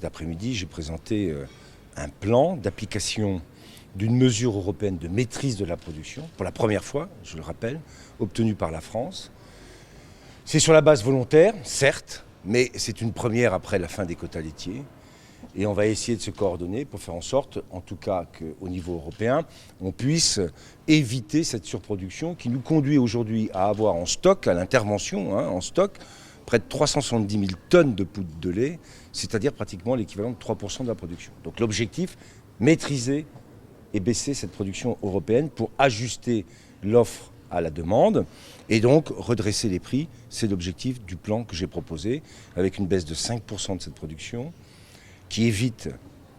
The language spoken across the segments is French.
cet après-midi, j'ai présenté un plan d'application d'une mesure européenne de maîtrise de la production, pour la première fois, je le rappelle, obtenue par la France. C'est sur la base volontaire, certes, mais c'est une première après la fin des quotas laitiers. Et on va essayer de se coordonner pour faire en sorte, en tout cas qu'au niveau européen, on puisse éviter cette surproduction qui nous conduit aujourd'hui à avoir en stock, à l'intervention, en stock, près de 370 000 tonnes de poudre de lait, c'est-à-dire pratiquement l'équivalent de 3% de la production. Donc l'objectif, maîtriser et baisser cette production européenne pour ajuster l'offre à la demande et donc redresser les prix. C'est l'objectif du plan que j'ai proposé, avec une baisse de 5% de cette production, qui évite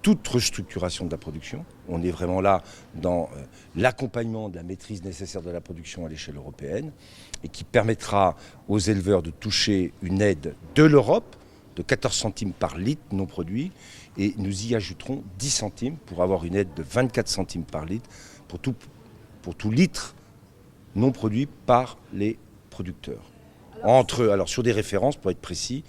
toute restructuration de la production. On est vraiment là dans l'accompagnement de la maîtrise nécessaire de la production à l'échelle européenne et qui permettra aux éleveurs de toucher une aide de l'Europe de 14 centimes par litre non produit et nous y ajouterons 10 centimes pour avoir une aide de 24 centimes par litre pour tout litre non produit par les producteurs. Alors sur des références, pour être précis,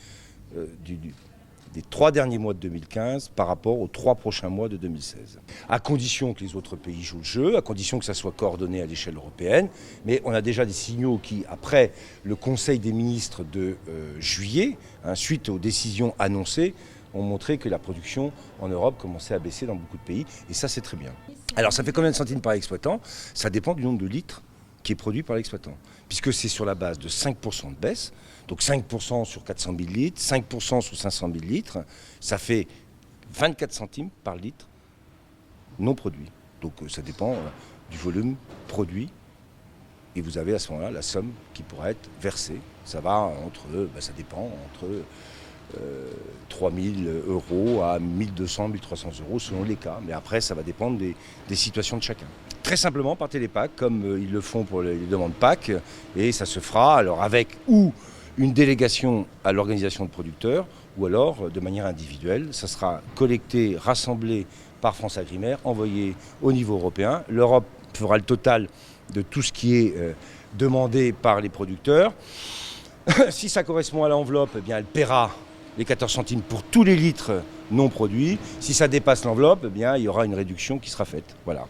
des 3 derniers mois de 2015 par rapport aux 3 prochains mois de 2016. À condition que les autres pays jouent le jeu, à condition que ça soit coordonné à l'échelle européenne. Mais on a déjà des signaux qui, après le Conseil des ministres de juillet, suite aux décisions annoncées, ont montré que la production en Europe commençait à baisser dans beaucoup de pays. Et ça, c'est très bien. Alors ça fait combien de centimes par exploitant? Ça dépend du nombre de litres qui est produit par l'exploitant, puisque c'est sur la base de 5% de baisse, donc 5% sur 400 000 litres, 5% sur 500 000 litres, ça fait 24 centimes par litre non produit. Donc ça dépend du volume produit, et vous avez à ce moment-là la somme qui pourra être versée. Ça va ça dépend entre 3 000 € à 1 200, 1 300 € selon les cas. Mais après, ça va dépendre des situations de chacun. Très simplement par télépack, comme ils le font pour les demandes PAC. Et ça se fera alors avec ou une délégation à l'organisation de producteurs ou alors de manière individuelle. Ça sera collecté, rassemblé par France Agrimaire, envoyé au niveau européen. L'Europe fera le total de tout ce qui est demandé par les producteurs. Si ça correspond à l'enveloppe, eh bien, elle paiera les 14 centimes pour tous les litres non produits. Si ça dépasse l'enveloppe, eh bien, il y aura une réduction qui sera faite. Voilà.